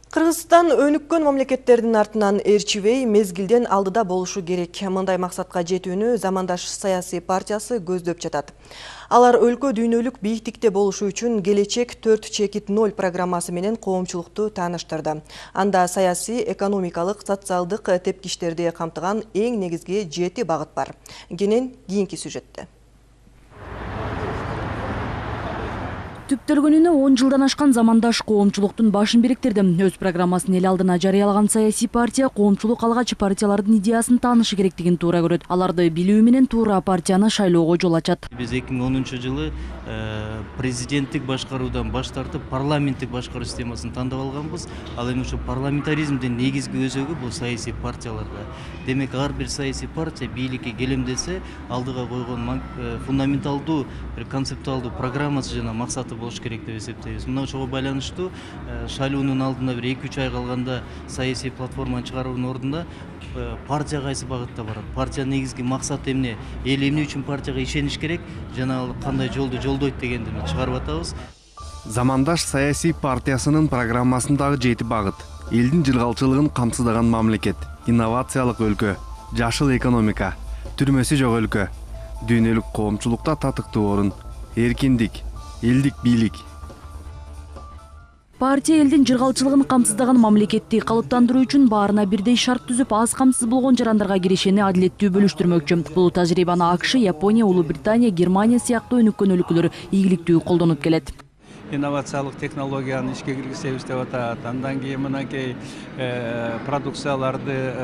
Кыргызстан өнүккөн мамлекеттердин артынан ээрчибей, мезгилден алдыда болушу керек. Мындай максатка жетүүнү замандаш саясий партиясы көздөп жатат. Алар өлкө дүйнөлүк бийиктикте болушу үчүн келечек 4-0 программасы менен коомчулукту тааныштырды. Анда саясий, экономикалык, социалдык тепкичтерди камтыган эң негизги 7 багыт бар. Кенен кийинки сюжетте. Түптөлгөнүнө 10 жылдан ашкан замандаш коомчулуктун башын бириктирди. Өз программасын эл алдына жарыялаган саясий партия коомчулук алгач партиялардын идеясын таанышы керектигин туура көрөт. Аларды билүү менен туура партияны шайлоого жол ачат. Биз 2010-жылы президенттик башкаруудан баш тартып парламенттик башкаруу системасын тандап алганбыз. Ал эми ушу парламентаризмдин негизги өзөгү бул саясий партияларда. Демек ар бир саясий партия бийликке келемдесе, алдыга койгон фундаменталдуу, концептуалдуу программасы жана максаты болуш керек деп эсептейбиз. Мына ошого байланыштуу шайлоонун алдында бир 2-3 ай калганда саясий платформаны чыгаруунун ордунда партия кайсы багытта барат, партиянын негизги максаты эмне, эл эмне үчүн партияга ишениш керек, жана ал кандай жолду жолдойт дегенди чыгарып атабыз. Замандаш саясий партиясынын программасындагы 7 багыт: элдин жыргалчылыгын камсыздаган мамлекет, инновациялык өлкө, жашыл экономика, түрмөсү жок өлкө, дүйнөлүк коомчулукта татыктуу орун, эркиндик, элдик бийлик. Партия элдин жыргалчылыгын камсыздаган мамлекетти калыптандыруу үчүн баарына бирдей шарт түзүп, аз камсыз болгон жарандарга кирешени адилеттүү бөлүштүрмөкчү. Бул тажрыйбаны АКШ, Япония, Улуу Британия, Германия сыяктуу өнүккөн өлкөлөр ийгиликтүү колдонуп келет. Инновациялык технологияны ишке киргизебиз деп атат. Андан кийин мынакей продукцияларды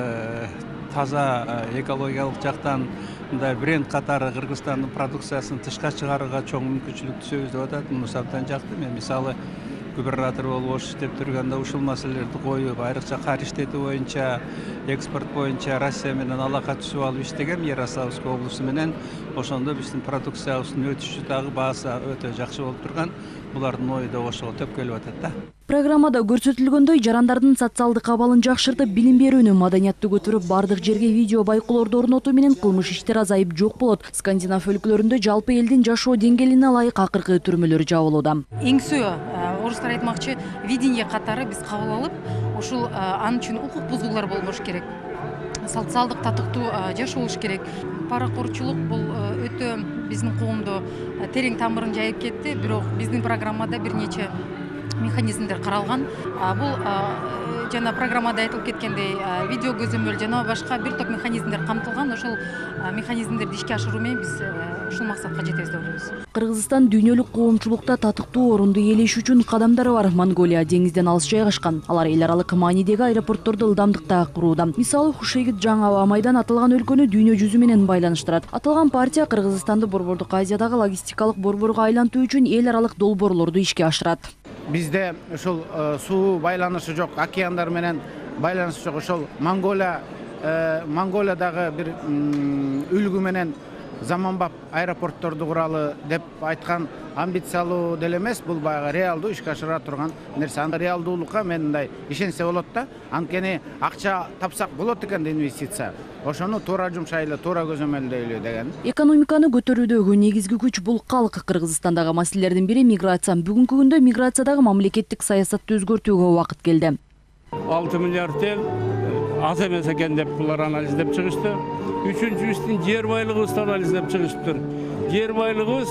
таза экологиялык жактан мындай бренд катары Кыргызстандын продукциясын тышка чыгарууга чоң мүмкүнчүлүк түзөбүз деп атат. Мунусы абдан жакты. Мен мисалы губернатор болуп иштеп турганда ушул маселелерди коюп, айрыкча кар иштетүү боюнча, экспорт боюнча Россия менен алака түзүп алып иштегем Ярославский облусу менен. Ошондо биздин продукциябыздын өтүшү дагы баасы өтө жакшы болуп турган. Булардын ою да ошого төпкөлүп атат да. Программада көрсөтүлгөндөй жарандардын социалдык абалын жакшыртып, билим берүүнү, маданиятты көтөрүп, бардык жерге видео байкоолорду орнотуу менен кылмыш иштер азайып жок болот. Скандинав өлкөлөрүндө жалпы элдин жашоо деңгээлине ылайык акыркы түрмөлөр жабылууда. Эңсөө орустар айтмакчы видение катары биз кабыл алып, ушул анын үчүн укук бузуулар болбош керек. Социалдык татыктуу жашоо болуш керек. Паракорчулук бул өтө биздин коомдо терең тамырын жайып кетти, бирок биздин программада бир нече механизмдер каралган. Бул жана программада айтылып кеткендей видео көзөмөл жана башка бир топ механизмдер камтылган. Ошол механизмдерди ишке ашыруу менен биз ушул максатка жетебиз деп ойлойбуз. Кыргызстан дүйнөлүк коомчулукта татыктуу орунду ээлеш үчүн кадамдары бар. Монголия деңизден алыс жайгашкан. Алар эл аралык маанидеги аэропортторду ылдамдыкта курууда. Мисалы Хушегит жаңы аба майдан аталган өлкөнү дүйнө жүзү менен байланыштырат. Аталган партия Кыргызстанды Борбордук Азиядагы логистикалык борборго айлантуу үчүн эл аралык долбоорлорду ишке ашырат. Бизде ушул суу байланышы жок, океандар менен байланышы жок. Ошол Монголиядагы бир үлгү менен заманбап аэропортторду куралы деп айткан амбициялуу деле эмес, бул баягы реалдуу ишке ашыра турган нерсе. Анда реалдуулукка мен мындай ишенсе болот да. Анткени акча тапсак болот экен инвестиция. Ошону туура жумшайлы, туура көзөмөлдөйлү деген. Экономиканы көтөрүүдөгү негизги күч бул калк. Кыргызстандагы маселелердин бири миграция. Бүгүнкү күндө миграциядагы мамлекеттик саясатты өзгөртүүгө убакыт келди. 6 миллиард ел аз эмес экен деп булар анализдеп чыгышты. Үчүнчүсү жер байлыгыбызды анализдеп чыгышыптыр. Жер байлыгыбыз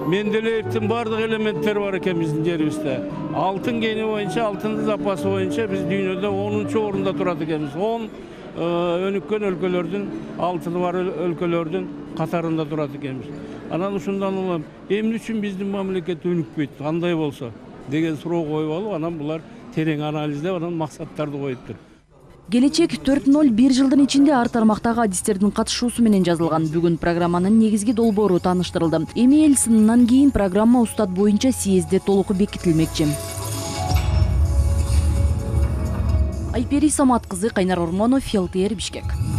Менделеевдин бардык элементтери бар экен биздин жерибизде. Алтын кени боюнча, алтын запасы боюнча биз дүйнөдө 10-орунда турат экенбиз. 10 өнүккөн өлкөлөрдүн, алтыны бар өлкөлөрдүн катарында турат экенбиз. Анан ушундан улам эмне үчүн биздин мамлекет өнүкпөйт, кандай болсо деген суроо коюп алып, анан булар терең анализдеп, анан максаттарды коюптур. Келечек 4-0 жылдын ичинде ар тармактагы адистердин катышуусу менен жазылган. Бүгүн программанын негизги долбоору тааныштырылды. Эми эл сынынан кийин программа устат боюнча съезде толук бекитилмекчи. Айпери Самат кызы, Кайнар Ормонов, ЛТР, Бишкек.